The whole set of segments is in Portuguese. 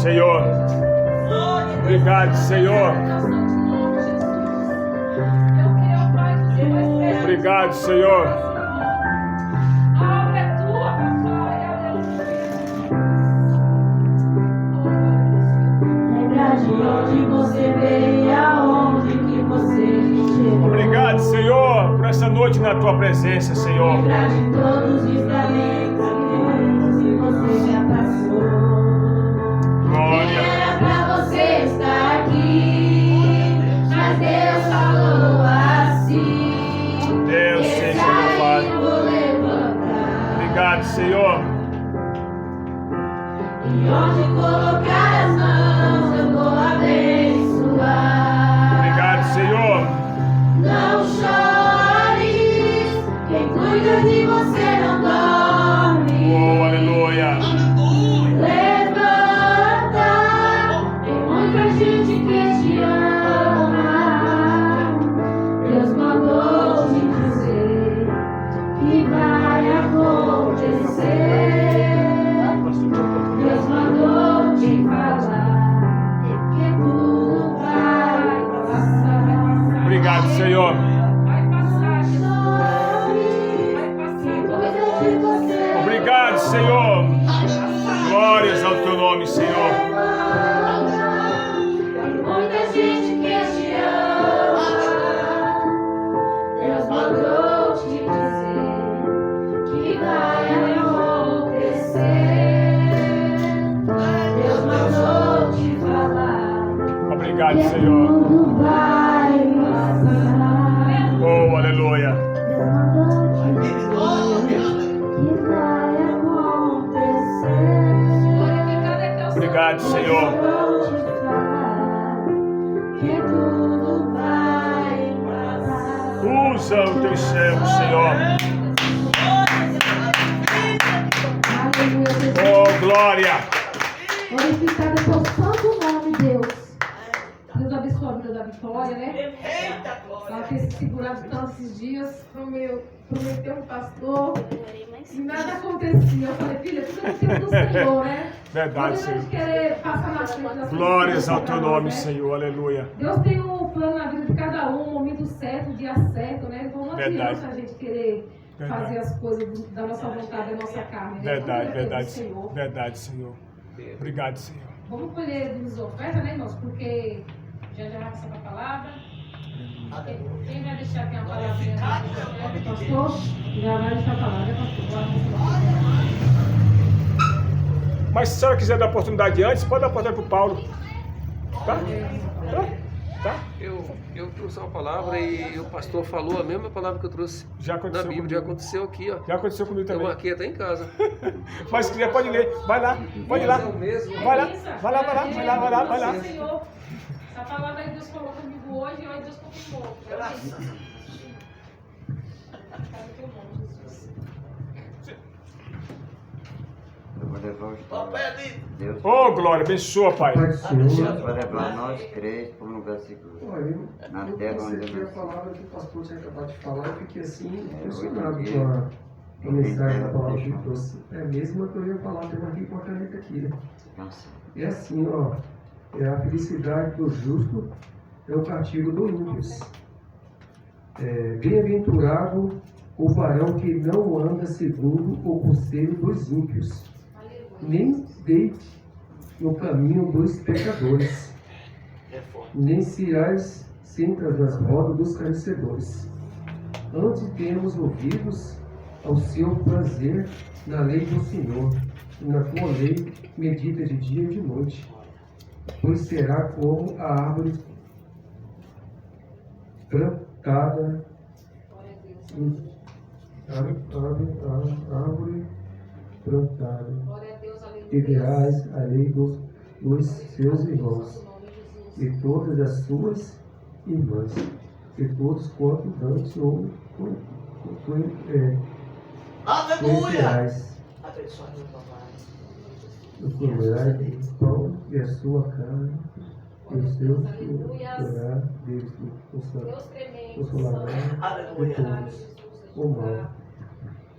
Senhor. Obrigado, Senhor. Obrigado, Senhor. Lembra de onde você veio e aonde que você chegou. Obrigado, Senhor, por essa noite na tua presença, Senhor. Lembra de todos os talentos que você já passou. Glória. Era pra você estar aqui, mas Deus falou assim. Deus seja louvado. Eu vou levantar. Obrigado, Senhor. E onde colocar as mãos eu vou abençoar. Obrigado, Senhor. Não chores, quem cuida de você não dorme. Oh, aleluia. Levanta, tem muita gente que te ama. Deus mandou te dizer que vai acontecer. Deus mandou te falar que tudo vai passar. Obrigado, Senhor. Obrigado, Senhor. Glórias ao teu nome, Senhor. Muita gente que te ama. Deus mandou te dizer que vai acontecer. Deus mandou te falar. Obrigado, Que Senhor. tudo vai passar. Oh, aleluia. Deus mandou te dizer que vai acontecer. Obrigado, Senhor. Que tudo vai passar. Usa o teu servo, Senhor. Aleluia. Oh, glória. Glorificado é o santo nome, Deus. Deus abençoe a vida da Vitória, né? Ela tem se segurado tanto esses dias. Prometeu um pastor e nada acontecia. Eu falei, filha, tudo é no tempo do Senhor, né? Verdade, Não Senhor. podemos querer passar na frente das Glórias pessoas ao teu pra nome, nós, né? Senhor. Aleluia. Deus tem um plano na vida de cada um, o momento certo, o dia certo, né? Então não Verdade. adianta a gente querer Verdade. fazer as coisas da nossa vontade, da nossa carne, né? Verdade, Tudo é verdade, do Senhor. verdade, Senhor. Obrigado, Senhor. Vamos colher dos ofertas, né, irmãos? Porque já vai passar a palavra. Quem vai deixar aqui a palavra? Pastor? Já vai deixar a palavra, né, pastor? Mas se a senhora quiser dar oportunidade antes, pode dar oportunidade para o Paulo. Tá? Tá? Eu trouxe uma palavra e o pastor falou a mesma palavra que eu trouxe Já aconteceu na Bíblia. comigo. Já aconteceu aqui, ó. Já aconteceu comigo Eu também. marquei até em casa. Mas se quiser, pode ler. Vai lá, pode ir lá. É o mesmo. Vai lá, vai lá, vai lá, vai lá, vai lá, vai lá. Senhor, essa palavra aí Deus falou comigo hoje e hoje Deus confirmou. Eu vou levar os dois. Deus, Oh, glória, abençoa, Pai. Pai do Senhor, Deus vai levar nós três para um lugar seguro. olha, Na eu terra onde concebi a eu palavra que o pastor tinha acabado de falar e fiquei assim, É, impressionado hoje em com a dia, mensagem da tem palavra que terra, ele trouxe. É a mesma que eu ia falar, tem aqui com a caneta aqui, né? Nossa, É assim, ó, é a felicidade do justo, é o castigo do ímpio. Bem-aventurado o varão que não anda segundo o conselho dos ímpios, nem deite no caminho dos pecadores, nem se irás sentas nas rodas dos carnecedores. Antes temos ouvidos ao seu prazer na lei do Senhor, e na tua lei medita de dia e de noite, pois será como a árvore plantada árvore plantada, que verás a lei dos seus irmãos, e todas as suas irmãs, e todos quanto dantes ou conhecerás. O comerás do pão e a sua carne, e o seu será deles consolará de todos o mal.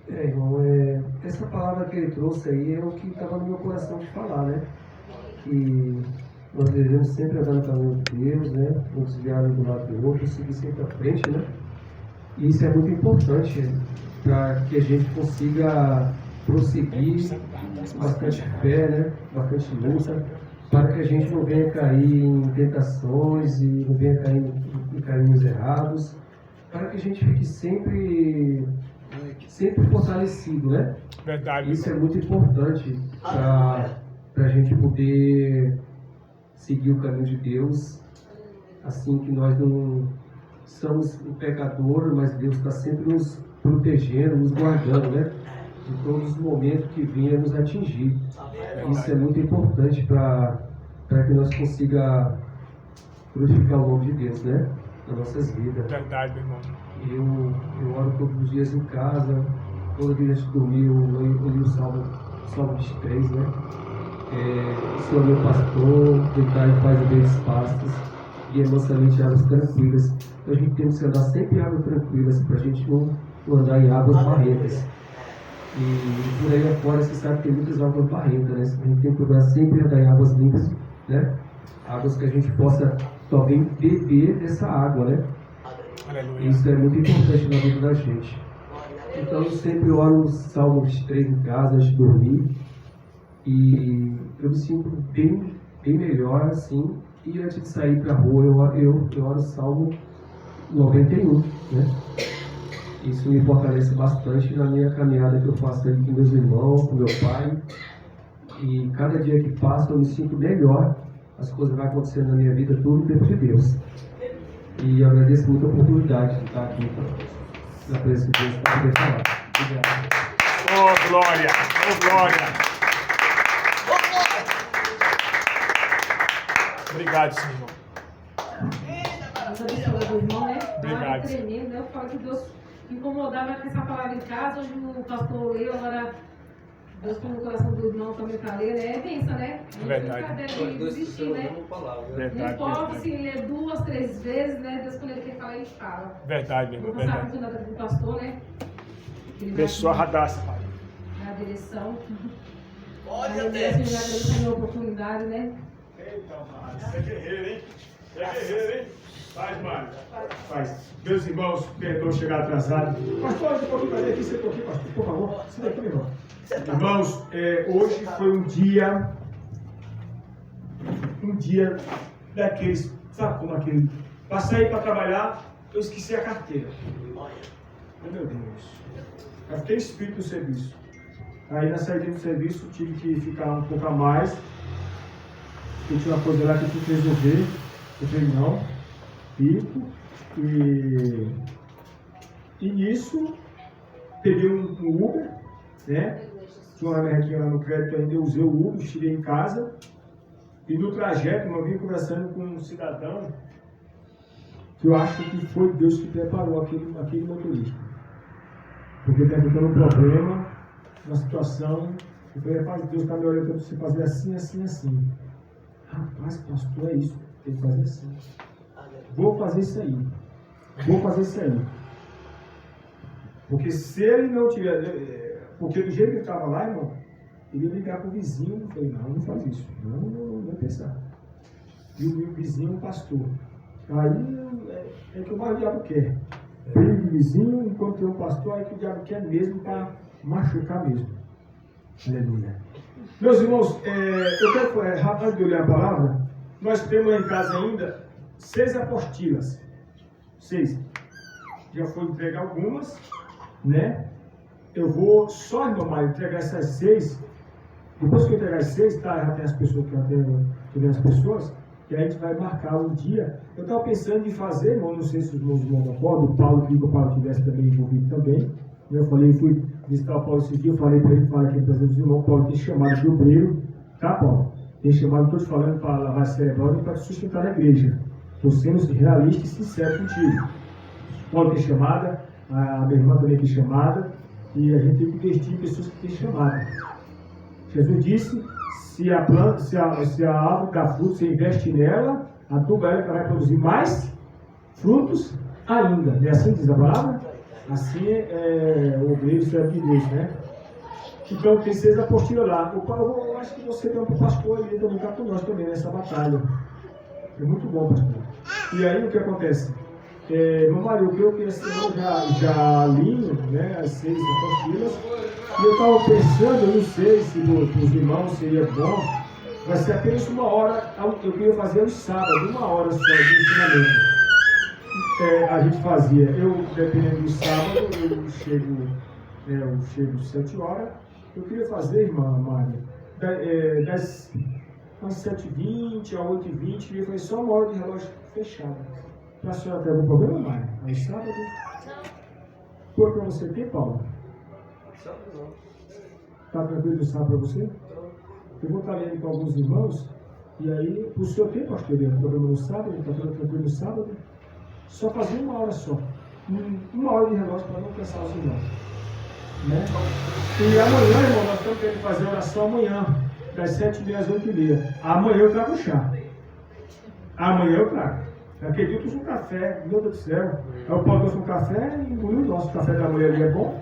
Irmão, essa palavra que ele trouxe aí é o que estava no meu coração de falar, né? que nós devemos sempre andar no caminho de Deus, né? Não desviar um do lado do outro, seguir sempre à frente, né? E isso é muito importante para que a gente consiga prosseguir bastante fé, né? Bastante luta, para que a gente não venha cair em tentações e não venha cair em caminhos errados, para que a gente fique sempre fortalecido, né? Verdade. Isso é muito importante para a gente poder seguir o caminho de Deus, assim que nós não somos um pecador, mas Deus está sempre nos protegendo, nos guardando, né? De todos os momentos que venha nos atingir. Isso é muito importante para que nós consigamos glorificar o nome de Deus, né? Nas nossas vidas. Verdade, meu irmão. Eu oro todos os dias em casa, toda vez antes de dormir, eu li o Salmo 23, né? O Senhor é meu pastor, deitar em paz e verdes pastos, e mansamente águas tranquilas. Então a gente tem que andar sempre em águas tranquilas, para a gente não andar em águas barrentas. E por aí afora você sabe que tem muitas águas barrentas, né? A gente tem que procurar sempre andar em águas limpas, né? Águas que a gente possa também beber dessa água, né? Aleluia. Isso é muito importante na vida da gente. Então eu sempre oro o Salmo 23 em casa antes de dormir. E eu me sinto bem melhor assim. E antes de sair para a rua eu oro o Salmo 91, né? Isso me fortalece bastante na minha caminhada que eu faço aqui com meus irmãos, com meu pai. E cada dia que passa eu me sinto melhor. As coisas vão acontecendo na minha vida, tudo dentro de Deus. E eu agradeço muito a oportunidade de estar aqui na presença de Deus para poder falar. Obrigado. Oh, glória! Oh, glória! Obrigado, Senhor. Deus abençoe o irmão, né? Obrigado. É tremendo, né? Eu falo que Deus incomodava com essa palavra em casa. Hoje o pastor leu, agora Deus põe no coração do irmão também para ler, né? É tensa, né? Verdade. Nunca deve desistir, né? Não Verdade, importa verdade. se ler 2, 3 vezes, né? Deus, quando ele quer falar, ele fala. Verdade, meu Não irmão. sabe Verdade. muito nada com o pastor, né? Ele Pessoa vai radaça, Pai. na direção. Olha, Aí, Deus, me agradeceu a oportunidade, né? Eita, mano. Você é guerreiro, hein? Você é guerreiro, hein? Faz, mano. Faz. Meus irmãos, perdoam chegar atrasado. Pastor, olha um pouquinho para aqui, você pouquinho, pastor, por favor. Você daqui, meu irmão. Irmãos, hoje foi um dia daqueles, sabe como aquele? Para sair para trabalhar, eu esqueci a carteira. Oh, meu Deus. Eu fiquei espírito no serviço. Aí na saída do serviço tive que ficar um pouco a mais. Eu tinha uma coisa lá que eu tinha que resolver. Eu falei, não, fico. E nisso, peguei um Uber, né? Tinha uma merrequinha lá no crédito, ainda eu usei o Uber, cheguei em casa. E no trajeto, eu vim conversando com um cidadão que eu acho que foi Deus que preparou aquele motorista. Porque está tendo um problema, uma situação. Eu falei, rapaz, Deus está me olhando para você fazer assim, assim, assim. Rapaz, pastor, é isso. Tem que fazer assim. Vou fazer isso aí. Vou fazer isso aí. Porque se ele não tiver... Porque do jeito que ele estava lá, irmão, ele ia ligar para o vizinho. Eu falei, não faz isso. Não pensar. E o vizinho é um pastor. Aí é que o mais o diabo quer. Briga de vizinho, enquanto tem um pastor, é que o diabo quer mesmo para machucar mesmo. Aleluia. Meus irmãos, eu quero, rápido de olhar a palavra, nós temos lá em casa ainda 6 apostilas. 6. Já foi entregar algumas, né? Eu vou só, irmão Mário, entregar essas 6. Depois que eu entregar as 6, tá? Já tem as pessoas que já tem as pessoas, e aí a gente vai marcar um dia. Eu estava pensando em fazer, irmão, não sei se os meus irmãos acordam, o Paulo, que o Paulo tivesse também envolvido também. Eu falei, fui visitar o Paulo esse dia, eu falei para ele, fala aqui para os irmãos, Paulo tem chamado de obreiro, tá, Paulo? Tem chamado, estou te falando para lavar cerebral e para te sustentar na igreja. Estou sendo realista e sincero contigo. Paulo tem chamada, a minha irmã também tem chamada, e a gente tem que investir em pessoas que têm chamada. Jesus disse, se a árvore dá fruto, você investe nela, a tua galera vai produzir mais frutos ainda. É assim que diz a palavra? Assim é o obreiro serve de Deus, né? Então tem 6 apostilas lá. Eu acho que você tem um pastor ali também está com nós também nessa batalha. É muito bom, pastor. E aí o que acontece? Meu marido, eu que esse ano já li, né, as 6 apostilas. E eu estava pensando, eu não sei se para os irmãos seria bom, vai ser apenas 1 hora, eu queria fazer aos sábados, 1 hora só de ensinamento. A gente fazia, dependendo do sábado, eu chego 7 horas, eu queria fazer, irmã Mária, das 7h20 a 8h20, e eu falei só 1 hora de relógio fechado. Para a senhora ter algum problema, Mária? Aí sábado? Foi para você ter, Paulo? Sábado não. Está tranquilo no sábado para você? Eu vou estar lendo com alguns irmãos, e aí, o senhor tem, pastor, problema no sábado? Está tudo tranquilo no sábado? Só fazer 1 hora só. 1 hora de relógio para não cansar os irmãos. Né? E amanhã, irmão, nós estamos querendo fazer oração amanhã, das 7h30 às 8h30. Amanhã eu trago chá. Amanhã eu trago. Acredito com café, meu Deus do céu. Aí o Paulo trouxe um café e engoliu o nosso café da manhã ali é bom.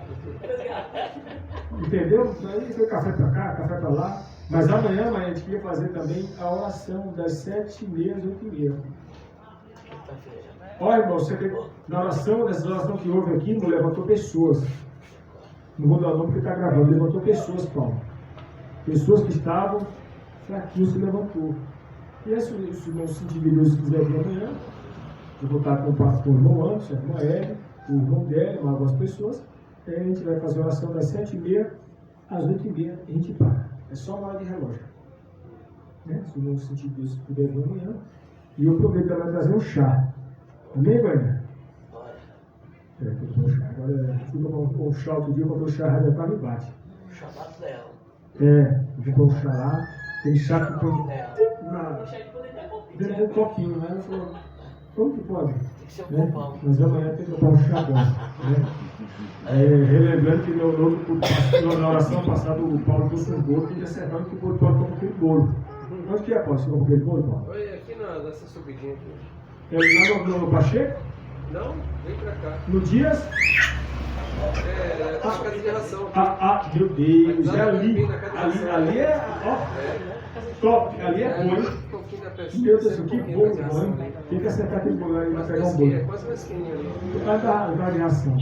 Entendeu? Aí foi café para cá, café para lá. Mas amanhã a gente queria fazer também a oração das 7h30 às 8h30. Olha, irmão, você tem, na oração, nessa oração que houve aqui, não levantou pessoas. Não vou dar o nome porque está gravando. Levantou pessoas, Paulo. Pessoas que estavam fraquinhos se levantou. E se o irmão sentir de Deus quiser vir amanhã, eu vou estar com o pastor irmão Anderson, a irmã Hélio, o irmão dela, mais algumas pessoas. Aí a gente vai fazer a oração das 7h30 às 8h30 a gente para. É só 1 hora de relógio. Né? Se o irmão sentir de Deus puder vir amanhã. E eu prometo ela trazer um chá. Amém, Goiânia? Agora, fica com o chá outro dia, quando o chá já está no bate. O chamado dela. Eu vou pôr o chá lá. Tem chá que põe dentro do copinho, né? Ela falou, como que pode? Tem que ser um Né? copão. Mas amanhã tem que tomar um chá bom. Né? Relembrando que na oração passada o Paulo trouxe um bolo, e acertando que o Paulo toma aquele bolo. Onde que é, Paulo? Você compra aquele bolo, Paulo? Olha, aqui nessa subidinha aqui. Lá no Pacheco? Não, vem pra cá. No Dias? Tá na casa de ração. Meu Deus, é ali é, ó, top, ali é bom, hein? Um pouquinho da peça. Meu Deus, que bom, mano. Tem que acertar aquele bolo ali, vai pegar um bolo. É quase uma esquininha ali. Vai dar de ração.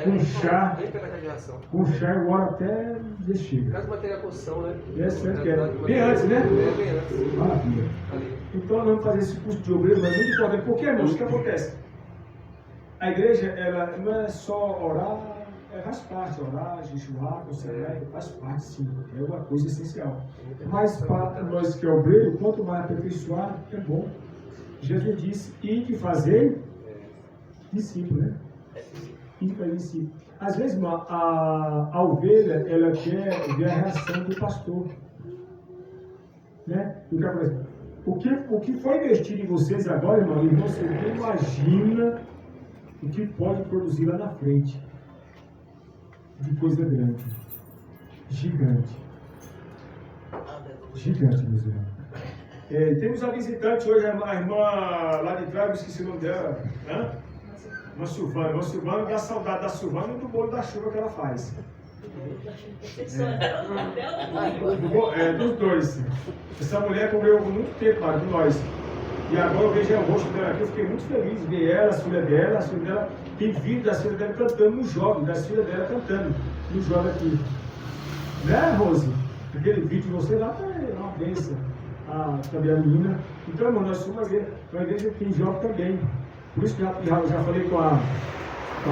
Com chá. Vem pela casa de ração. Com chá eu oro até descer. Casa de material construção, né? É certo que é. Bem antes, né? Bem antes. Maravilha. Ali. Então nós vamos fazer esse curso de obreiro, mas é muito importante. Porque, irmãos, o que acontece? A igreja, ela não é só orar, faz parte, orar, jejuar, conciliar, faz parte sim, é uma coisa essencial. Mas para nós que é obreiro, quanto mais aperfeiçoar, é bom. Jesus disse, ide fazer discípulo, né? Ide fazer discípulo. Às vezes, a ovelha, ela quer ver a reação do pastor. Né? O que foi investido em vocês agora, irmão, você não imagina o que pode produzir lá na frente. De coisa grande. Gigante. Gigante, meus irmãos. Temos a visitante hoje, a irmã lá de trás, eu esqueci o nome dela. Irmã Silvana. Irmã Silvana dá saudade da Silvana e do bolo da chuva que ela faz. Dos dois. Essa mulher comeu muito tempo lá com nós. E agora eu vejo o rosto dela aqui, eu fiquei muito feliz de ver ela, as filhas dela tem vídeo das filhas dela cantando no jovem, das filhas dela cantando no jovem aqui. Né, Rose? Aquele vídeo de você lá é uma bênção. Também a menina. Então, irmão, nós somos uma igreja que tem jovem também. Por isso que já falei com a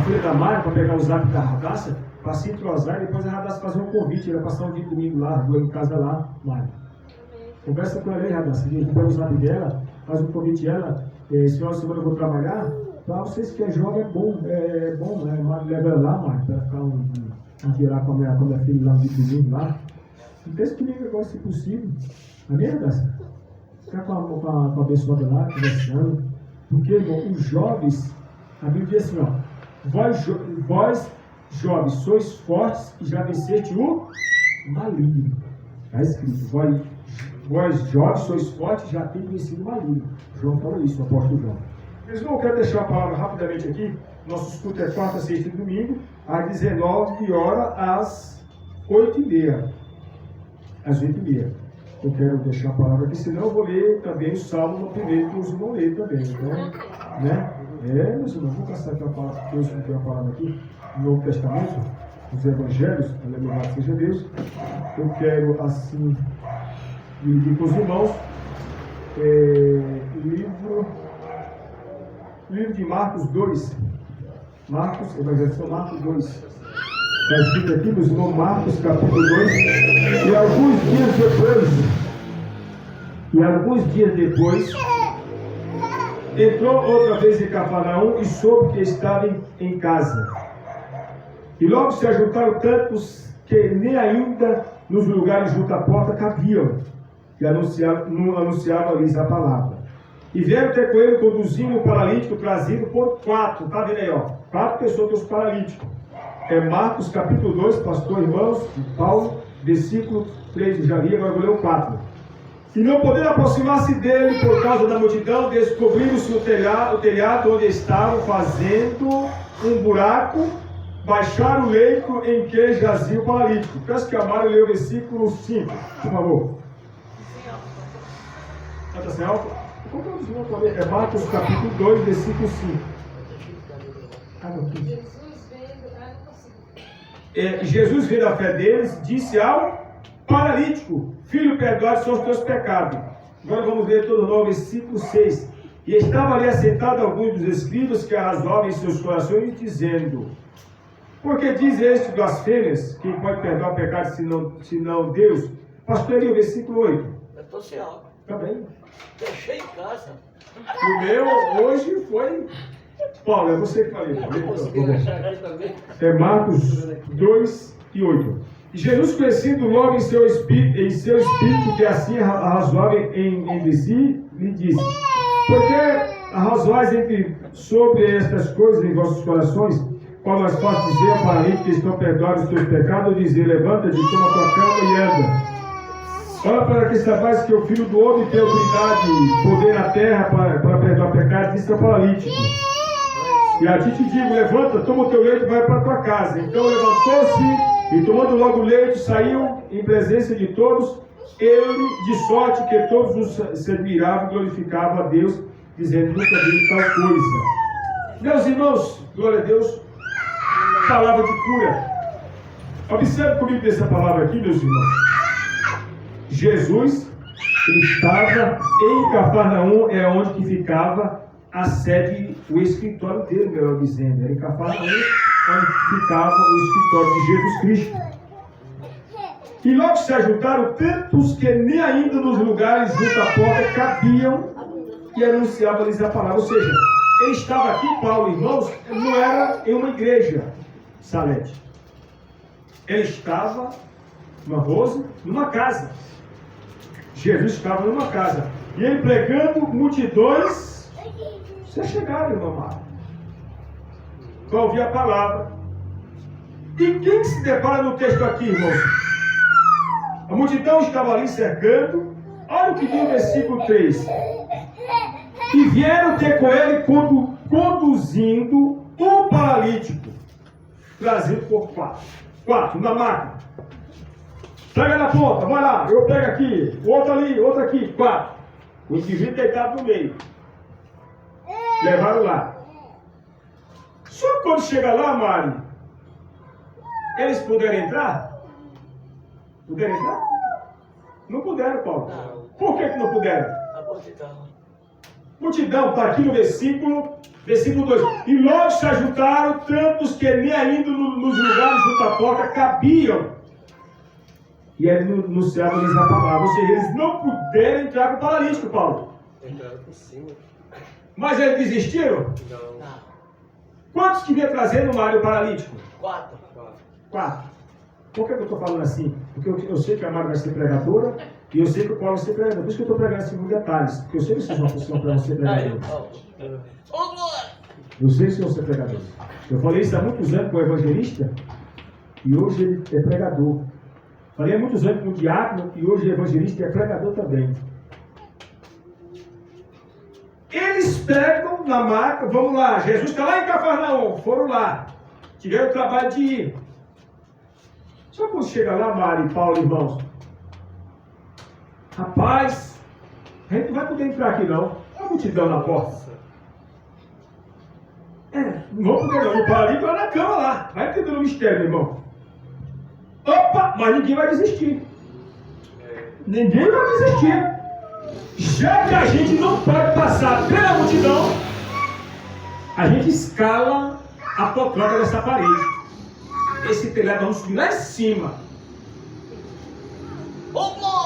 filha da Mari, para pegar o zap da Radassa, para se entrosar, e depois a Radassa fazer um convite, ela passar um dia domingo lá, doendo em casa lá, Mari. Conversa com ela aí, Radassa, a gente pega o zap dela, faz um convite a ela, esse final de semana eu vou trabalhar, para vocês que é jovem, é bom, né? Mari leva ela lá, Mari, para ficar um dia lá com a minha filha lá no dia domingo lá. Não pense comigo agora, se possível. Amém, Radassa? Ficar com a abençoada lá, conversando. Porque, irmão, os jovens, a Bíblia diz assim, ó, vós jovens, sois fortes e já venceste o maligno. Está escrito, vós jovens, sois fortes e já tem vencido o maligno. João falou isso, o apóstolo João. Mas eu quero deixar a palavra rapidamente aqui. Nosso culto é quarta, sexta e domingo, às 19 horas, às 8h30. Às 8h30. Eu quero deixar a palavra aqui, senão eu vou ler também o Salmo no primeiro, que os irmãos vão ler também, né? Meus irmãos, vou passar aqui a palavra, Deus me deu a palavra aqui, no Novo Testamento, os Evangelhos, aleluia seja Deus. Eu quero, assim, dividir com os irmãos, livro de Marcos 2. Marcos, Evangelho de São Marcos 2. Está escrito aqui, meus irmãos, Marcos capítulo 2. E alguns dias depois, entrou outra vez em Cafarnaum e soube que estava em casa. E logo se ajuntaram tantos que nem ainda nos lugares junto à porta cabiam, e anunciavam-lhes a palavra. E vieram ter com ele, conduzindo o paralítico trazido por 4. Está vendo aí, ó? 4 pessoas que os paralíticos. É Marcos capítulo 2, pastor, irmãos, Paulo, versículo 3, eu já li, agora vou ler o 4. E não podendo aproximar-se dele por causa da multidão, descobriram-se o telhado onde estavam, fazendo um buraco, baixaram o leito em que jazia o paralítico. Peço que a Mário leia o versículo 5, por favor. Está sem alto? É Marcos capítulo 2, versículo 5. Jesus, vendo a fé deles, disse ao paralítico: filho, perdoados são os teus pecados. Agora vamos ler todo o novo versículo 6. E estava ali assentado alguns dos escribas que arrazoavam em seus corações, dizendo: por que diz este blasfêmias? Quem pode perdoar pecados senão Deus? Pastor, ali o versículo 8. Eu estou sem água. Tá bem. Deixei em casa. O meu hoje foi. Paulo, é você que falei. É Marcos 2 e 8. E Jesus, conhecendo logo em seu espírito que assim arrazoava entre si, lhe disse: por que arrazoais sobre estas coisas em vossos corações? Qual mais fácil dizer ao paralítico que estão perdoados os teus pecados, ou dizer: levanta-te, toma a tua cama e anda? Olha, para que saibais que o Filho do Homem tem autoridade e poder na terra para perdoar pecados, disse ao paralítico: e a ti te digo, levanta, toma o teu leito e vai para a tua casa. Então levantou-se e, tomando logo o leito, saiu em presença de todos, ele, de sorte que todos se admiravam e glorificavam a Deus, dizendo: nunca vi tal coisa. Meus irmãos, glória a Deus, palavra de cura. Observe comigo essa palavra aqui, meus irmãos. Jesus estava em Cafarnaum, é onde que ficava a sede, o escritório dele, melhor dizendo. Era em Cafarnaum, onde ficava o escritório de Jesus Cristo. E logo se ajuntaram tantos que nem ainda nos lugares junto à porta cabiam, e anunciava-lhes a palavra. Ou seja, ele estava aqui, Paulo, irmãos, não era em uma igreja, Salete. Ele estava numa casa. Jesus estava numa casa. E ele pregando, multidões se chegaram, irmão amado, para ouvir a palavra. E quem se depara no texto aqui, irmãos? A multidão estava ali cercando. Olha o que diz o versículo 3. E vieram ter com ele conduzindo um paralítico, trazido por 4 na máquina. Pega na ponta, vai lá, eu pego aqui, o outro ali, outro aqui, 4. O indivíduo deitado no meio. Levaram lá. Só que quando chega lá, Mari, eles puderam entrar? Puderam entrar? Não puderam, Paulo. Por que não puderam? A multidão. Multidão, está aqui no versículo 2. E logo se ajuntaram tantos que nem ainda nos lugares junto à porta cabiam. E ele anunciava-lhes a palavra. Ou seja, eles não puderam entrar com o paralítico, Paulo. Entraram por cima. Mas eles desistiram? Não. Quantos que vinha trazendo o Mário paralítico? 4. 4. Por que eu estou falando assim? Porque eu sei que a Mário vai ser pregadora e eu sei que o Paulo vai ser pregador. Por isso que eu estou pregando assim em detalhes. Porque eu sei que vocês vão funcionar para você pregadores. Eu sei que vocês vão ser pregadores. Eu falei isso há muitos anos com o evangelista e hoje ele é pregador. Falei há muitos anos com o diácono e hoje o evangelista é pregador também. Eles pegam na maca, vamos lá, Jesus está lá em Cafarnaum, foram lá, tiveram o trabalho de ir. Só quando chega lá, Mari, Paulo, irmãos. Rapaz, a gente não vai poder entrar aqui não. Olha a multidão na porta. Não vou poder não. Vou parar ali e na cama lá. Vai entendendo o mistério, meu irmão. Opa, mas ninguém vai desistir. Ninguém vai desistir. Já que a gente não pode passar pela multidão, a gente escala a potroca dessa parede. Esse telhado vamos subir lá em cima.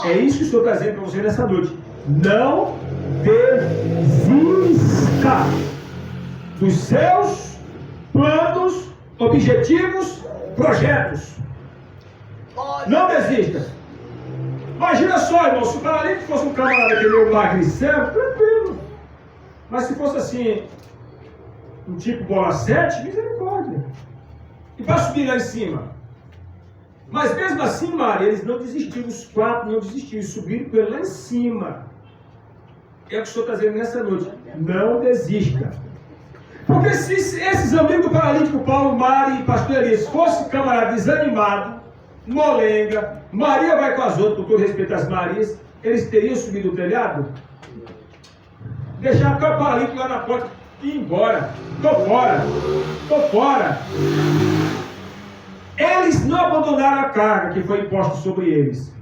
É isso que estou trazendo para você nessa noite. Não desista dos seus planos, objetivos, projetos. Não desista. Imagina só, irmão, se o paralítico fosse um camarada que deu milagre cego, tranquilo. Mas se fosse assim, um tipo bola 7, misericórdia. E para subir lá em cima. Mas mesmo assim, Maria, eles não desistiram, os 4 não desistiram, subiram por lá em cima. É o que estou trazendo nessa noite. Não desista. Porque se esses amigos do paralítico, Paulo, Mari e pastor Elias, fossem camarada desanimado, molenga, Maria vai com as outras, com todo respeito às Marias, eles teriam subido o telhado? Deixar o paralítico lá na porta e ir embora. Tô fora. Eles não abandonaram a carga que foi imposta sobre eles.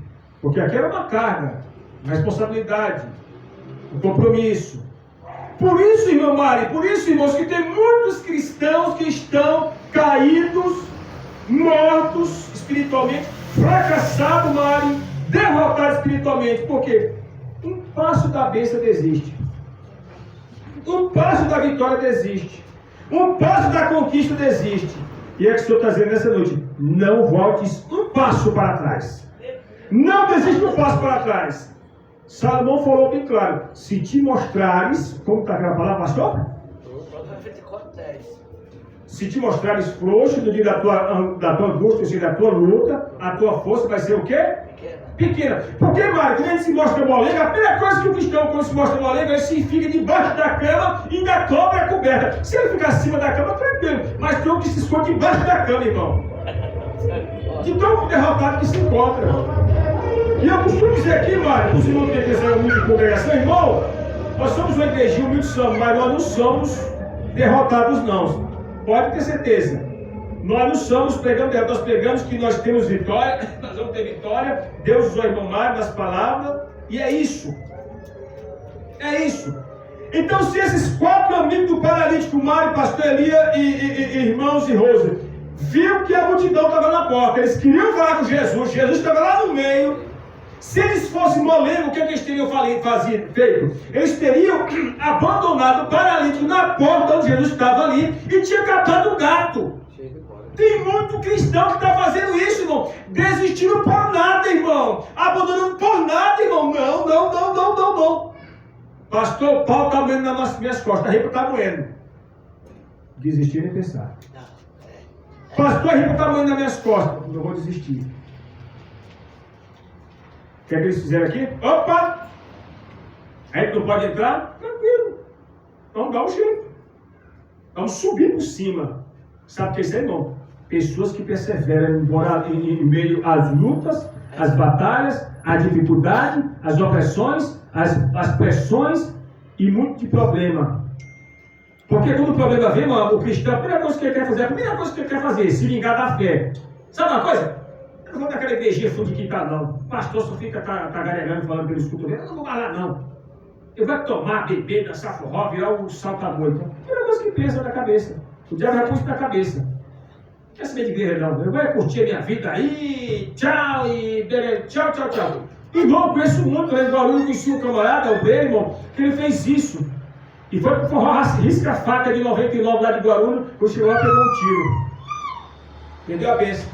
Porque aqui era uma carga, uma responsabilidade, um compromisso. Por isso, irmão Mari, por isso, irmãos, que tem muitos cristãos que estão caídos, mortos espiritualmente, fracassados, Mari, derrotados espiritualmente. Por quê? Um passo da bênção desiste. Um passo da vitória desiste. Um passo da conquista desiste. E é que estou trazendo nessa noite. Não voltes um passo para trás. Não desiste um passo para trás. Salomão falou bem claro. Se te mostrares, como está aquela palavra, pastor? Se te mostrares frouxo no dia da tua angústia, ou seja, da tua luta, a tua força vai ser o quê? Pequena. Porque, Mário, quando a gente se mostra molenga, a primeira coisa que o cristão, quando se mostra molenga, ele se fica debaixo da cama e ainda cobre a coberta. Se ele ficar acima da cama, tranquilo. Mas tem um que se esconde debaixo da cama, irmão. De tão derrotado que se encontra. E eu costumo dizer aqui, Mário, os irmãos que cresceram muito em congregação, irmão, nós somos uma igrejinha humilde, somos, mas nós não somos derrotados, não. Pode ter certeza. Nós não somos pregando derrota, nós pregamos que nós temos vitória, nós vamos ter vitória. Deus usou o irmão Mário nas palavras, e é isso. É isso. Então, se esses 4 amigos do paralítico, Mário, pastor Elia e irmãos e Rosa, viu que a multidão estava na porta, eles queriam falar com Jesus, Jesus estava lá no meio. Se eles fossem molengos, o que eles teriam feito? Eles teriam abandonado o paralítico na porta onde Jesus estava ali e tinha catado o gato. Tem muito cristão que está fazendo isso, irmão. Desistindo por nada, irmão. Abandonando por nada, irmão. Não. Pastor, o pau está moendo nas minhas costas, a ripa está moendo. Desistir nem pensar. Pastor, a ripa está moendo nas minhas costas. Não vou desistir. O que é que eles fizeram aqui? Opa! A gente não pode entrar? Tranquilo. Vamos dar um jeito. Vamos subir por cima. Sabe o que é isso aí, irmão? Pessoas que perseveram em meio às lutas, às batalhas, à dificuldade, às opressões, às pressões e muito de problema. Porque quando o problema vem, irmão, o cristão, a primeira coisa que ele quer fazer, é se vingar da fé. Sabe uma coisa? Eu não vou naquela igrejinha fundo de quintal, não. O pastor só fica tagareando, falando pelo escudo. Eu não vou lá, não. Ele vai tomar, beber, dançar forró, virar um salta-boi. A primeira coisa que pensa na cabeça. O diabo vai pôr isso na cabeça. Não quer saber de igreja, não. Eu vou curtir a minha vida aí, tchau, e beleza, tchau. Irmão, eu conheço muito, né? Eu conheci um camarada, o Breno, irmão, que ele fez isso. E foi pro forró risca-faca de 99 lá de Guarulhos, quando chegou lá, pegou um tiro. Perdeu a bênção.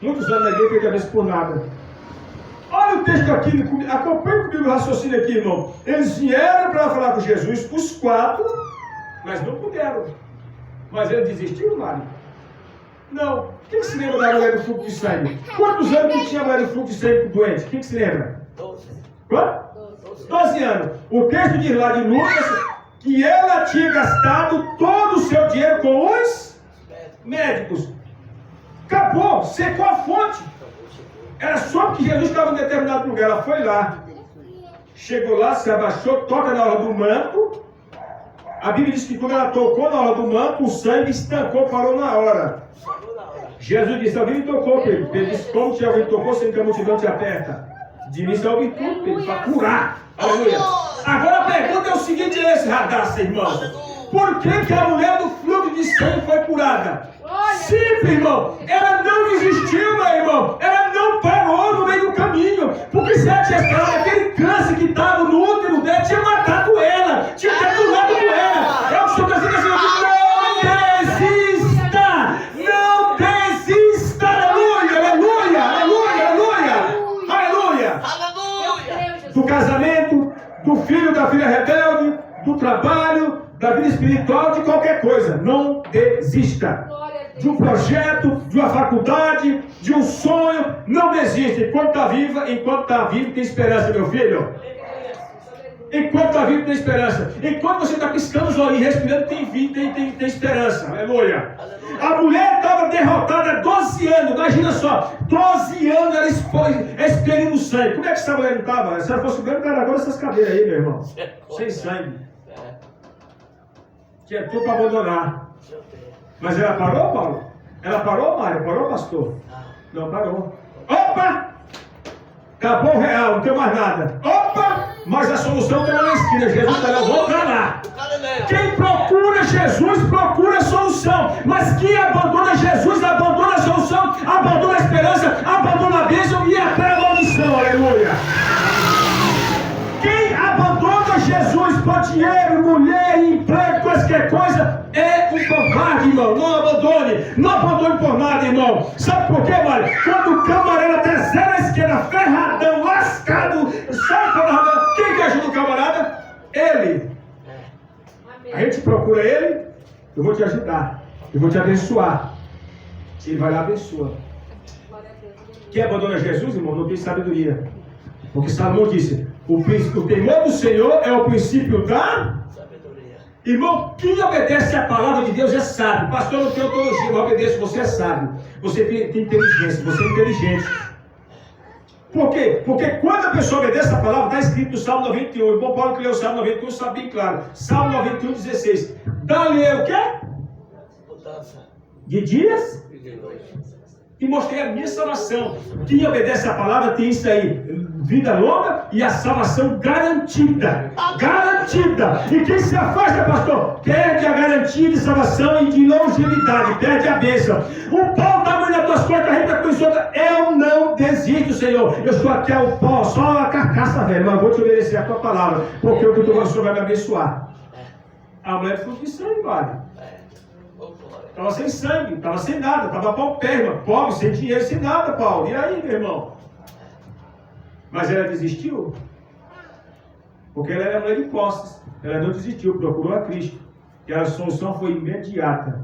Muitos anos na igreja, perdeu a bênção por nada. Olha o texto aqui, acompanha comigo o raciocínio aqui, irmão. Eles vieram para falar com Jesus, os 4, mas não puderam. Mas ele desistiu, Mário? Não. Quem se lembra da mulher do fluxo de sangue? Quantos anos que tinha a mulher do fluxo de sangue doente? Quem se lembra? 12. Quanto? 12 anos. O texto diz lá de Lucas que ela tinha gastado todo o seu dinheiro com os médicos. Acabou, secou a fonte. Era só porque Jesus estava em determinado lugar. Ela foi lá, chegou lá, se abaixou, toca na hora do manto. A Bíblia diz que quando ela tocou na hora do manto, o sangue estancou, parou na hora. Jesus disse: alguém me tocou, Pedro. Pedro disse: como se alguém tocou, sem que a multidão te aperta? De mim só ouvi tudo, Pedro, para curar. Aleluia. Agora a pergunta é o seguinte: esse radar, irmão. Por que a mulher do fluxo de sangue foi curada? Simples, irmão. Ela não desistiu, meu irmão. Ela não parou no meio do caminho. Porque se ela tinha parado, aquele câncer que estava no útero dela tinha matado ela, tinha detonado com ela. É o que estou dizendo assim: não desista. Aleluia, aleluia, aleluia, aleluia, aleluia. Do casamento, do filho, da filha rebelde, do trabalho, da vida espiritual, de qualquer coisa. Não desista. De um projeto, de uma faculdade, de um sonho, não desista. Enquanto está vivo, tem esperança, meu filho. Enquanto está vivo, tem esperança. Enquanto você está piscando os olhos, respirando, tem vida, tem esperança. Aleluia. A mulher estava derrotada há 12 anos. Imagina só, 12 anos ela expelindo sangue. Como é que essa mulher não estava? Se ela fosse grande, cara, agora essas cadeiras aí, meu irmão. Sem sangue. Tinha tudo para abandonar. Mas ela parou, Paulo? Ela parou, Mário? Parou, pastor? Não parou. Opa! Acabou o real, não tem mais nada. Opa! Mas a solução está lá na esquina. Jesus está lá, vou para lá. Quem procura Jesus, procura a solução. Mas quem abandona Jesus, abandona a solução, abandona a esperança, abandona a bênção e atrai a maldição. Aleluia! Quem abandona Jesus por dinheiro, mulher, emprego, qualquer coisa, é um covarde, irmão. Não abandone. Não abandone por nada, irmão. Sabe por quê, Mário? Quando o camarada está zero à esquerda, ferradão, lascado, sabe quando quem que ajuda o camarada? Ele. A gente procura ele, eu vou te ajudar. Eu vou te abençoar. Ele vai lá e abençoa. Quem abandona Jesus, irmão, não tem sabedoria. Porque Salomão disse: o temor do Senhor é o princípio da sabedoria. Irmão, quem obedece à palavra de Deus é sábio. Pastor, não tem teologia, mas obedeço, você é sábio. Você tem inteligência, você é inteligente. Por quê? Porque quando a pessoa obedece a palavra, está escrito no Salmo 91. O irmão Paulo que leu o Salmo 91 sabe bem claro. Salmo 91, 16. Dá-lhe o quê? De dias e mostrei a minha salvação. Quem obedece a palavra tem isso aí: vida longa e a salvação garantida. Garantida. E quem se afasta, pastor, perde a garantia de salvação e de longevidade, perde a bênção. O pau está muito nas tuas costas, a gente está com isso. Eu não desisto, Senhor. Eu estou aqui ao pó, só a carcaça velha, mas eu vou te obedecer a tua palavra, porque o que eu estou falando, o Senhor vai me abençoar. A mulher ficou de sangue, vale. Estava sem sangue, estava sem nada, estava paupérrima, pobre, sem dinheiro, sem nada, Paulo. E aí, meu irmão? Mas ela desistiu? Porque ela era mulher de posses. Ela não desistiu, procurou a Cristo. E a solução foi imediata.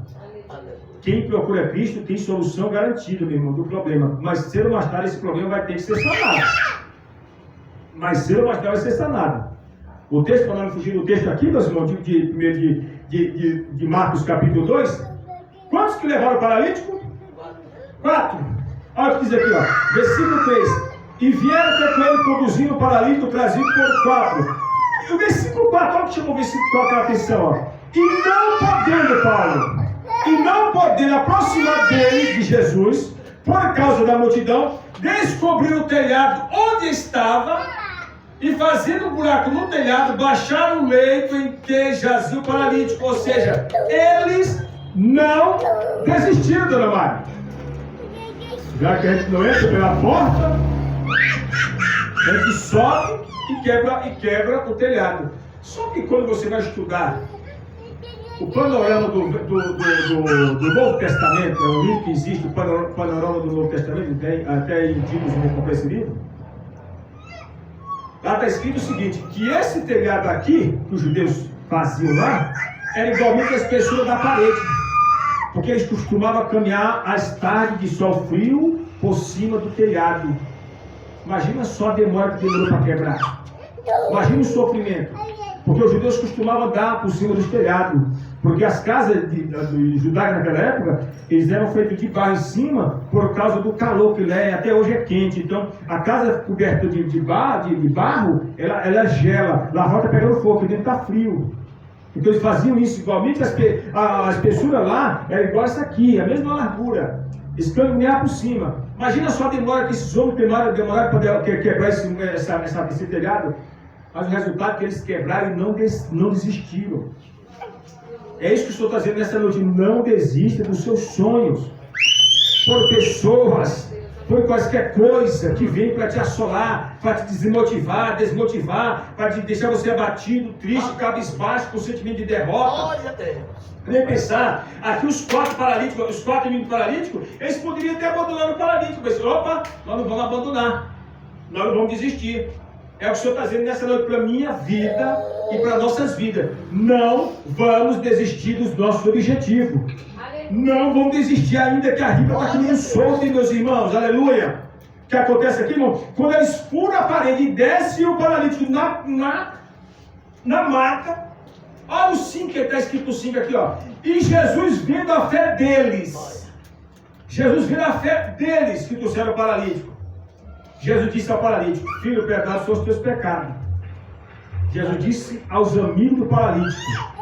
Quem procura Cristo tem solução garantida, meu irmão, do problema. Mas cedo ou mais tarde esse problema vai ter que ser sanado. Mas cedo ou mais tarde vai ser sanado. O texto, para não fugir do texto aqui, meus irmãos, de Marcos capítulo 2. Quantos que levaram o paralítico? 4. Olha o que diz aqui, ó. Versículo 3. E vieram até com ele conduzindo o paralítico trazido por 4. E o versículo 4, olha o que chamou o versículo 4 a atenção, ó. E não podendo, Paulo, e não podendo aproximar dele, de Jesus, por causa da multidão, descobriram o telhado onde estava e, fazendo um buraco no telhado, baixaram o leito em que jazia o paralítico. Ou seja, eles não desistiram, dona Mari. Já que a gente não entra pela porta, a gente sobe e quebra o telhado. Só que quando você vai estudar o panorama do Novo Testamento, é um livro que existe, o panorama do Novo Testamento, tem até em Ditos eu vou comprar esse livro. Lá está escrito o seguinte: que esse telhado aqui, que os judeus faziam lá, era igualmente as pessoas da parede. Porque eles costumavam caminhar às tardes de sol frio por cima do telhado. Imagina só a demora que demorou para quebrar. Imagina o sofrimento. Porque os judeus costumavam andar por cima dos telhados. Porque as casas de Judá naquela época, eles eram feitos de barro em cima por causa do calor que lá até hoje é quente. Então, a casa coberta de barro, ela gela, lá fora está pegando fogo, aqui dentro está frio. Então eles faziam isso igualmente, a espessura lá era igual essa aqui, a mesma largura. Eles caminhavam por cima. Imagina só a demora que esses homens demoraram para quebrar esse telhado. Mas o resultado é que eles quebraram e não desistiram. É isso que o Senhor está dizendo nessa noite. Não desista dos seus sonhos. Por pessoas, por qualquer coisa que vem para te assolar, para te desmotivar, para te deixar você abatido, triste, cabisbaixo, com sentimento de derrota. Glória a Deus. Nem pensar, aqui os 4 meninos paralíticos, eles poderiam ter abandonado o paralítico, mas opa, nós não vamos abandonar, nós não vamos desistir. É o que o Senhor está dizendo nessa noite para a minha vida e para nossas vidas. Não vamos desistir dos nossos objetivos. Não vamos desistir ainda que a riba está aqui no solto, meus irmãos. Aleluia. O que acontece aqui, irmão? Quando eles furam a parede e descem o paralítico na maca, olha o 5 que está escrito 5 aqui, ó. E Jesus vendo a fé deles. Jesus vendo a fé deles que trouxeram o paralítico. Jesus disse ao paralítico: filho, perdoados são os teus pecados. Jesus disse aos amigos do paralítico: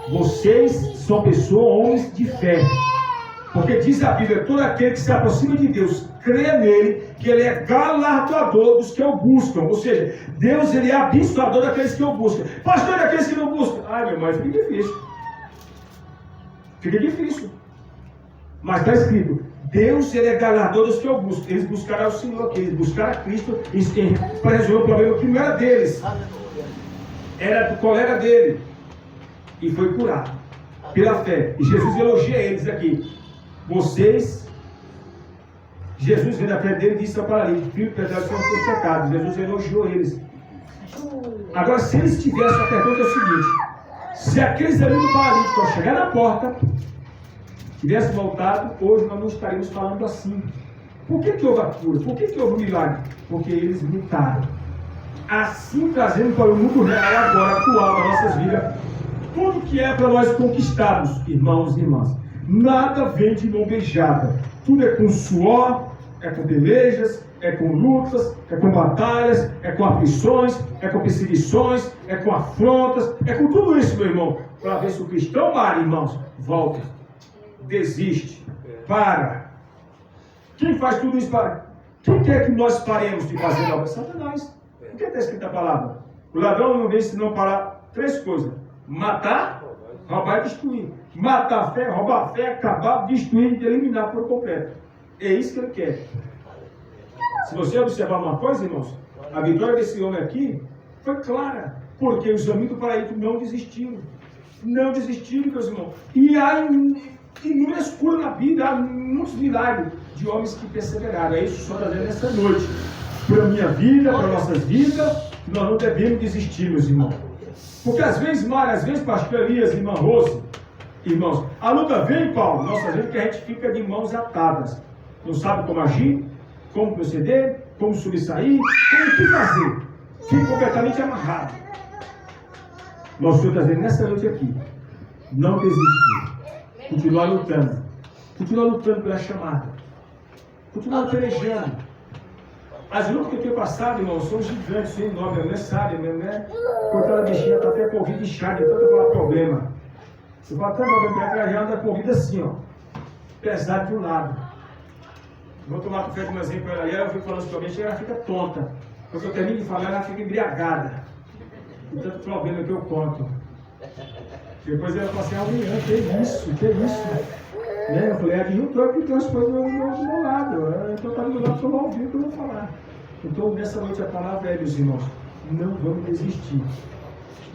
vocês são pessoas, homens de fé. Porque diz a Bíblia: todo aquele que se aproxima de Deus, crê nele, que ele é galardoador dos que o buscam. Ou seja, Deus, ele é abençoador daqueles que o buscam. Pastor, daqueles que não buscam. Ai, meu irmão, fica difícil. Fica difícil. Mas está escrito: Deus, ele é galardoador dos que o buscam. Eles buscaram o Senhor aqui, eles buscaram a Cristo para resolver o problema que não era deles, era do colega dele. E foi curado pela fé. E Jesus elogia eles aqui. Jesus, vendo a fé dele, disse ao paralítico: filho, perdoados são os teus pecados. Jesus elogiou eles. Agora, se eles tivessem, a pergunta é o seguinte: se aqueles amigos do paralítico, ao chegar na porta, tivessem voltado, hoje nós não estaríamos falando assim. Por que houve a cura? Por que houve o milagre? Porque eles lutaram. Assim, trazendo para o mundo real agora, atual, das nossas vidas, tudo que é para nós conquistarmos, irmãos e irmãs. Nada vem de mão beijada. Tudo é com suor, é com pelejas, é com lutas, é com batalhas, é com aflições, é com perseguições, é com afrontas, é com tudo isso, meu irmão. Para ver se o cristão para, irmãos, volta, desiste, para. Quem faz tudo isso para? Quem quer que nós paremos de fazer algo? Satanás. O que está escrito a palavra? O ladrão não vem senão para 3 coisas: matar, roubar e destruir. Matar a fé, roubar a fé, acabar, destruir e eliminar por completo. É isso que ele quer. Se você observar uma coisa, irmãos, a vitória desse homem aqui foi clara, porque os amigos do paralítico não desistiram. Não desistiram, meus irmãos. E há inúmeras curas na Bíblia, há muitos milagres de homens que perseveraram. É isso que o Senhor está dizendo nessa noite. Para a minha vida, para nossas vidas, nós não devemos desistir, meus irmãos. Porque às vezes, pastor Elias, irmã Rose, irmãos, a luta vem, Paulo, nós sabemos que a gente fica de mãos atadas. Não sabe como agir, como proceder, como sobressair, como o que fazer. Fica completamente amarrado. Nós estamos trazendo nessa noite aqui: não desistir. Continuar lutando. Continuar lutando pela chamada. Continuar pelejando. As lutas que eu tenho passado, irmão, são gigantes, são enormes. Não é sábia mesmo, né? Coitada bichinha, está até com o ouvido inchado, de tanto falar problema. Eu vou até mandar já anda com a vida assim, ó. Pesado de um lado. Vou tomar café com um exemplo para ela, eu fico falando somente, ela fica tonta. Quando eu termino de falar, ela fica embriagada. Com tanto problema que eu conto. Depois ela fala assim: amanhã, que isso? Né? Eu falei: adjuntou que tem as coisas do meu lado. Então está do meu lado, estou mal ouvindo o que eu vou falar. Então, nessa noite a palavra é, meus irmãos: não vamos desistir.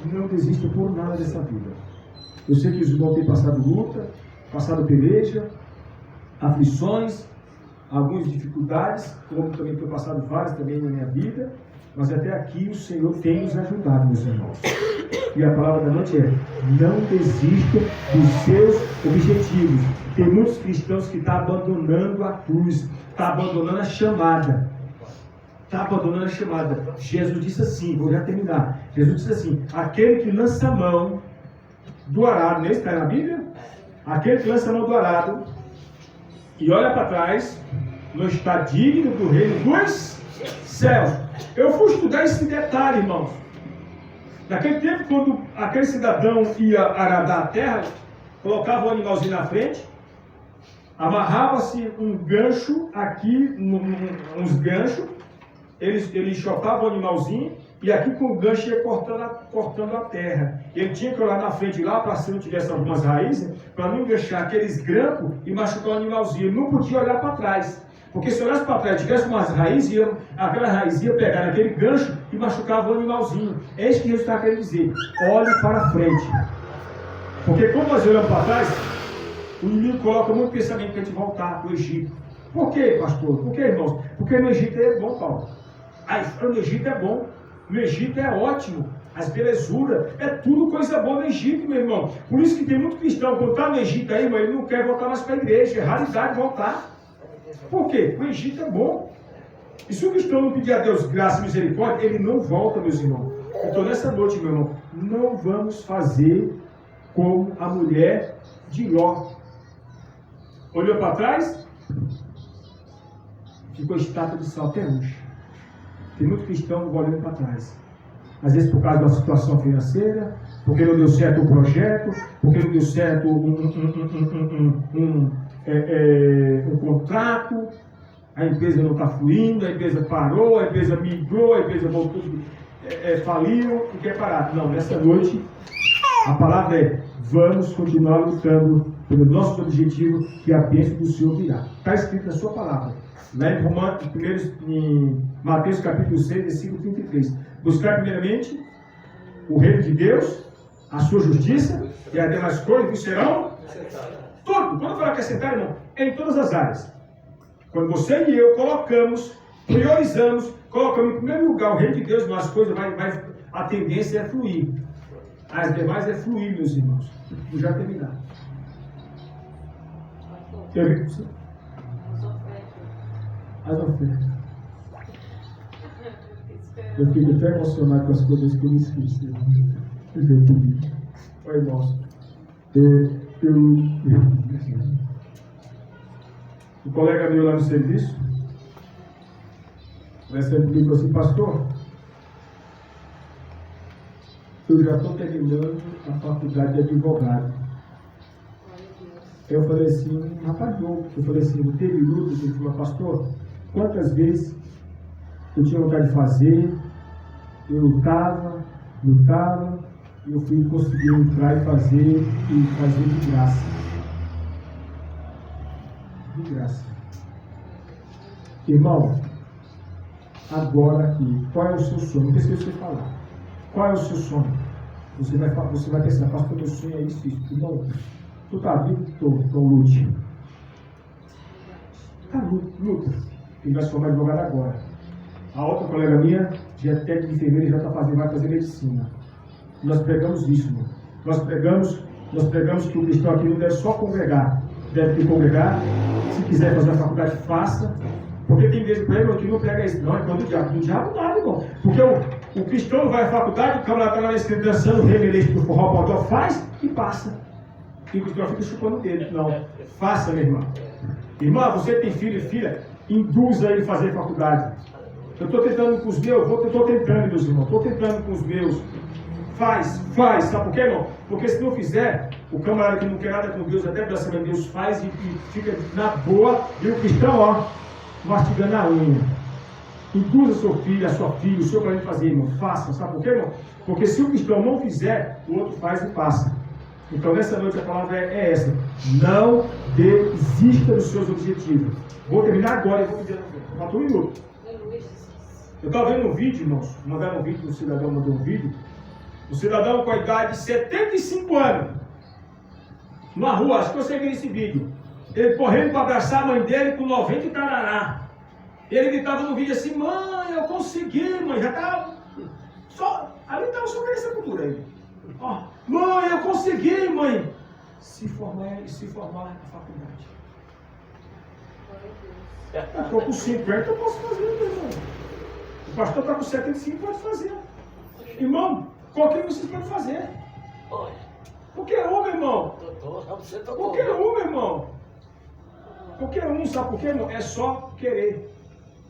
Não desista por nada dessa vida. Eu sei que os irmãos têm passado luta, passado peleja, aflições, algumas dificuldades, como também tenho passado várias também na minha vida, mas até aqui o Senhor tem nos ajudado, meus irmãos. E a palavra da noite é: não desista dos seus objetivos. Tem muitos cristãos que estão abandonando a cruz, estão abandonando a chamada. Está abandonando a chamada. Jesus disse assim, vou já terminar. Jesus disse assim: aquele que lança a mão do arado, não está na Bíblia? aquele que lança a mão do arado e olha para trás, não está digno do reino dos céus. Eu fui estudar esse detalhe, irmãos. Naquele tempo, quando aquele cidadão ia aradar a terra, colocava o animalzinho na frente, amarrava-se um gancho aqui, uns ganchos, ele chocava o animalzinho, e aqui com o gancho ia cortando a terra. Ele tinha que olhar na frente lá, para se não tivesse algumas raízes, para não enganchar aqueles grampos e machucar o animalzinho. Ele não podia olhar para trás. Porque se olhasse para trás e tivesse umas raízes, aquela raiz ia pegar naquele gancho e machucava o animalzinho. É isso que Jesus está querendo dizer. Olhe para frente. Porque quando nós olhamos para trás, o inimigo coloca muito pensamento para a gente voltar para o Egito. Por quê, pastor? Por quê, irmãos? Porque no Egito é bom, Paulo. A história no Egito é bom. No Egito é ótimo. As belezuras, é tudo coisa boa no Egito, meu irmão. Por isso que tem muito cristão, quando está no Egito aí, mas ele não quer voltar mais para a igreja. É raridade voltar. Por quê? O Egito é bom. E se o cristão não pedir a Deus graça e misericórdia, ele não volta, meus irmãos. Então nessa noite, meu irmão, não vamos fazer como a mulher de Ló. Olhou para trás, ficou estátua de sal até hoje. Tem muito cristão olhando para trás. Às vezes por causa da situação financeira, porque não deu certo o projeto, porque não deu certo um contrato, a empresa não está fluindo, a empresa parou, a empresa migrou, a empresa voltou, faliu e quer parar. Não, nessa noite a palavra é: vamos continuar lutando pelo nosso objetivo, que a bênção do Senhor virá. Está escrito na sua palavra. Lá em Mateus capítulo 6, versículo 33. Buscar primeiramente o reino de Deus, a sua justiça, e as demais coisas que serão tudo. Quando eu falar acrescentar, irmão, é em todas as áreas. Quando você e eu priorizamos, colocamos em primeiro lugar o reino de Deus, as coisas a tendência é fluir. As demais é fluir, meus irmãos. Vou já terminar. As ofertas. Eu fico até emocionado com as coisas que eu me esqueci. Oi, irmãos. O colega meu lá no serviço, conversando comigo assim: pastor, eu já estou terminando a faculdade de advogado. Eu falei assim, rapaz, eu falei assim, não teve luta, ele falou: pastor, quantas vezes eu tinha vontade de fazer, eu lutava, e eu fui conseguir entrar e fazer de graça. De graça. Irmão, agora aqui, qual é o seu sonho? Não precisa você falar. Qual é o seu sonho? Você vai pensar: pastor, meu sonho é isso. Irmão, tu está vivo? Então lute. Tá, luta. Ele vai se formar advogado agora. A outra colega minha, já é técnica de enfermeira, já vai fazer medicina. Nós pregamos isso, irmão. Nós pregamos que o cristão aqui não deve só congregar. Deve congregar. Se quiser fazer a faculdade, faça. Porque tem vezes para ele que não prega isso. Não, é quando o diabo. Do diabo nada, irmão. Porque o cristão não vai à faculdade, o camarada está lá na esquerda dançando, reverente do forró, botó, faz e passa. E o cristão fica chupando o dedo. Não. Faça, meu irmão. Irmã, você tem filho e filha, induza ele a fazer faculdade. Eu estou tentando com os meus, estou tentando, meus irmãos, estou tentando com os meus. Faz, sabe por quê, irmão? Porque se não fizer, o camarada que não quer nada com Deus, até graças a Deus faz e fica na boa, e o cristão, ó, mastigando a unha. Induza seu filho, a sua filha, o seu para ele fazer, irmão. Faça, sabe por quê, irmão? Porque se o cristão não fizer, o outro faz e passa. Então nessa noite a palavra é essa: não desista dos seus objetivos. Vou terminar agora e vou dizer, falta um minuto. Eu estava vendo um vídeo, irmãos, mandaram um vídeo, um cidadão mandou um vídeo. O cidadão com a idade de 75 anos, na rua, acho que você viu esse vídeo. Ele correndo para abraçar a mãe dele com 90 e tarará. Ele gritava no vídeo assim: mãe, eu consegui, mãe, já estava. Ali estava só querendo sepultura ele. Ó, mãe, eu consegui, mãe. Se formar na faculdade. Eu estou com 50, eu posso fazer, meu irmão. O pastor está com 75, pode fazer. Irmão, qualquer um vocês podem fazer. Qualquer um, meu irmão. Você tocou. Qualquer um, meu irmão. Qualquer um, sabe por quê, irmão? É só querer.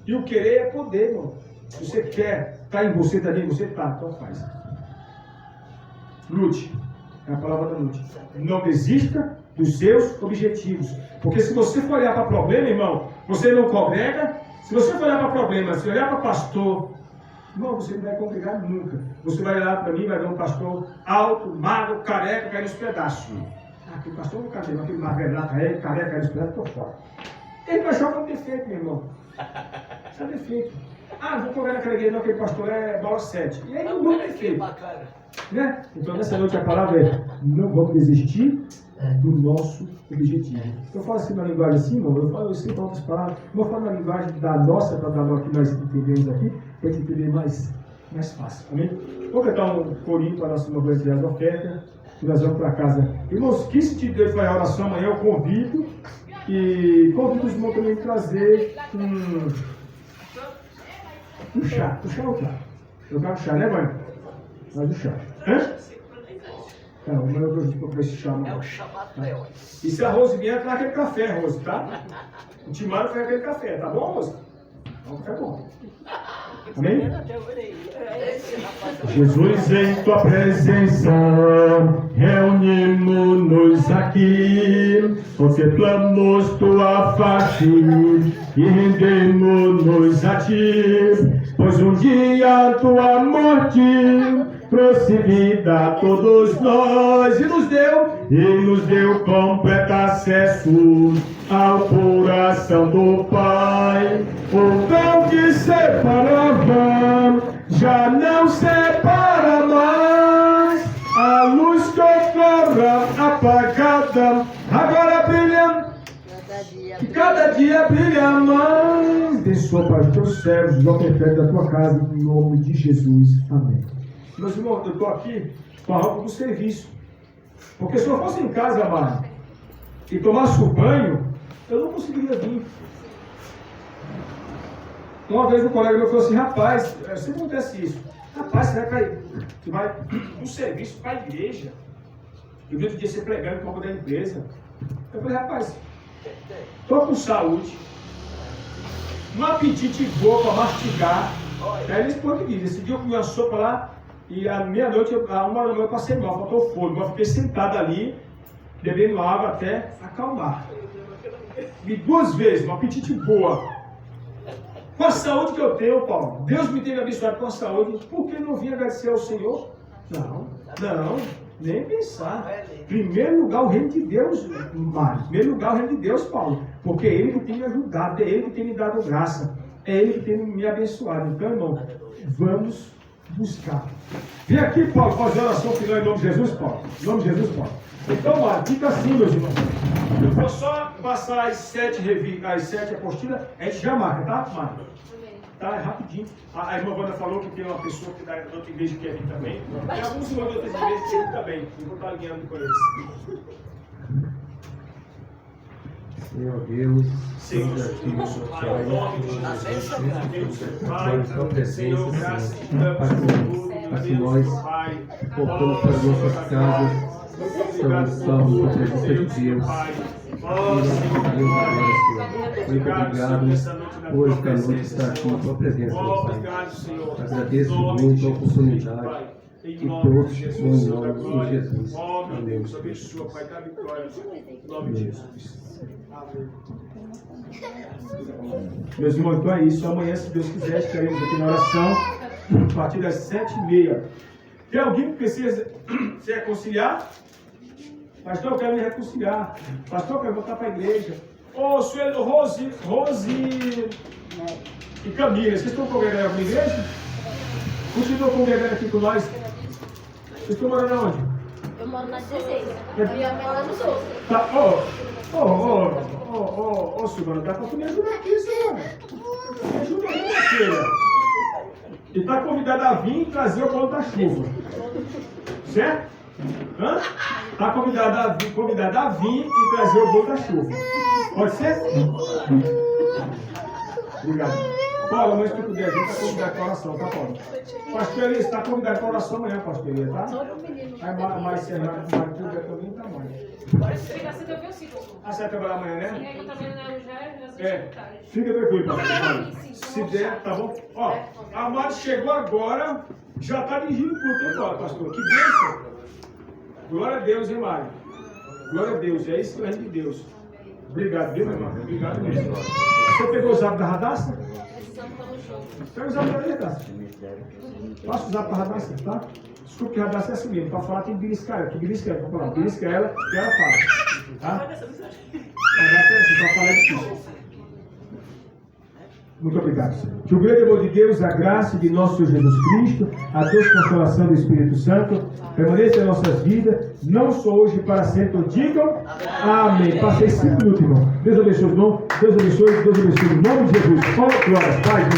E o querer é poder, irmão. Se você quer, está em você, está dentro de você, tá, então faz. Lute. É a palavra da lute. Não desista dos seus objetivos. Porque se você for olhar para problema, irmão, você não congrega. Se você for olhar para problema, se olhar para pastor, irmão, você não vai congregar nunca. Você vai olhar para mim, vai ver um pastor alto, magro, careca, cai nos pedaços. Aquele pastor não cabelo, aquele magrelado, careca, cai nos pedaços, estou fora. Ele vai achar que é um defeito, meu irmão. Isso é defeito. Ah, vou congregar naquela igreja, não, aquele pastor é bola 7. E aí não é defeito. Né? Então nessa noite a palavra é: não vamos desistir do nosso objetivo. Eu falo assim na linguagem assim, irmão, eu falo assim em outras palavras, eu falo na linguagem da nossa, para dar que nós entendemos aqui, para gente entender mais fácil. Amém? Vou cantar um corinho para a nossa irmã de oferta, e nós vamos para casa. Irmãos, que se te Deus fazer a oração amanhã, eu convido, e convido os irmãos também a trazer um chá. O chá é o chá. Eu quero chá, né, mãe? Faz o chá. Hã? Não, mas eu vou comprar esse chá. É o chamado Leão. E se a Rose vier, traz aquele café, Rose, tá? O Timaro faz aquele café, tá bom, Rose? Então, café bom. Amém? Jesus, em tua presença, reunimos-nos aqui, contemplamos tua face e rendemos-nos a ti, pois um dia tua morte trouxe vida a todos nós e nos deu completo acesso ao coração do Pai. O véu que separava já não separa mais. A luz que outrora apagada agora brilha, e cada dia brilha mais. Abençoa, Pai, os teus servos, os ofertantes da tua casa, em nome de Jesus. Amém. Meus irmãos, eu estou aqui com a roupa do serviço. Porque se eu fosse em casa, amado, e tomasse o banho, eu não conseguiria vir. Uma vez um colega meu falou assim: rapaz, sempre acontece isso. Rapaz, você vai do serviço para a igreja. E o outro dia você pregando em campo da empresa. Eu falei: rapaz, estou com saúde, um apetite boa para mastigar. Aí eles português. Esse dia eu comi uma sopa lá. E à meia-noite, à 1h eu passei mal, faltou fôlego. Eu fiquei sentado ali, bebendo água até acalmar. E 2 vezes, uma apetite boa. Com a saúde que eu tenho, Paulo, Deus me teve abençoado com a saúde, por que não vim agradecer ao Senhor? Não, nem pensar. Primeiro lugar, o reino de Deus, Mário. Primeiro lugar, o reino de Deus, Paulo. Porque é Ele que tem me ajudado, é Ele que tem me dado graça, é Ele que tem me abençoado. Então, irmão, vamos buscar. Vem aqui, Paulo, fazer a oração final em nome de Jesus, Paulo. Em nome de Jesus, Paulo. Então, Mário, fica assim, meus irmãos. Eu vou só passar as 7 apostilas, a gente já marca, tá, Mário? Tá, é rapidinho. A irmã Wanda falou que tem uma pessoa que da outra igreja que quer vir também. Tem alguns irmãos de outras igrejas que querem vir também. Eu vou estar alinhando com eles. Senhor Deus, Senhor, estamos aqui, Pai, em nome de Jesus, Pai, sua presença, Senhor, graças e Senhor, damos para que nós voltamos para nossas casas, estamos salvos com a presença de Deus. Deus agora, Senhor. Muito obrigado por esta noite estar aqui em tua presença, meu Pai. Agradeço muito a oportunidade e todos os nomes de Jesus. Amém. Abençoa, Pai, dá vitória. Em nome de Jesus. Amém. Meus irmãos, então é isso. Amanhã, se Deus quiser, estaremos aqui na oração a partir das 7h30. Tem alguém que precisa se reconciliar? Pastor, eu quero me reconciliar. Pastor, eu quero voltar para a igreja. Ô, Suelo, Rose e Camila, vocês estão congregando aqui na igreja? Continuam congregando aqui com nós? Vocês estão morando onde? Eu moro na 16. Eu ia morar no Souza. Tá, Silvana, dá pra tu me ajudar aqui, Silvana. Me ajuda aqui, minha filha. E tá convidado a vir e trazer o pão da chuva. Certo? Hã? Tá convidado a vir e trazer o bolo da chuva. Pode ser? Obrigado. Paula, mas se tu puder, a gente está convidado para oração, tá, Paula? Pastor Elias está convidado para oração amanhã, Pastor Elias, tá? Aí mais Serrano, Martuga também tá mais. Ah, você vai trabalhar amanhã, né? Fica tranquilo, pastor. Se der, tá bom? Ó, a Amado chegou agora, já está dirigindo por tempo, ó, pastor. Que bênção! Glória a Deus, hein, Mário? Glória a Deus, é isso que é de Deus. Obrigado, viu, meu irmão? Obrigado mesmo. Você pegou o zap da Radassa? Pega o zap da Radassa. Passa o zap da Radassa, tá? Desculpa que Radassa é assim mesmo. Para falar tem que beliscar ela. Tu belisca ela, vamos falar. Belisca ela e ela fala. Tá? Radassa é assim, para falar é difícil. Muito obrigado, Senhor. Que o grande amor de Deus, a graça de nosso Senhor Jesus Cristo, a doce consolação do Espírito Santo, permaneça em nossas vidas, não só hoje e para sempre. Digam amém. Passei 5 minutos, irmão. Deus abençoe, irmão. Deus abençoe, em nome de Jesus. Glória, Pai.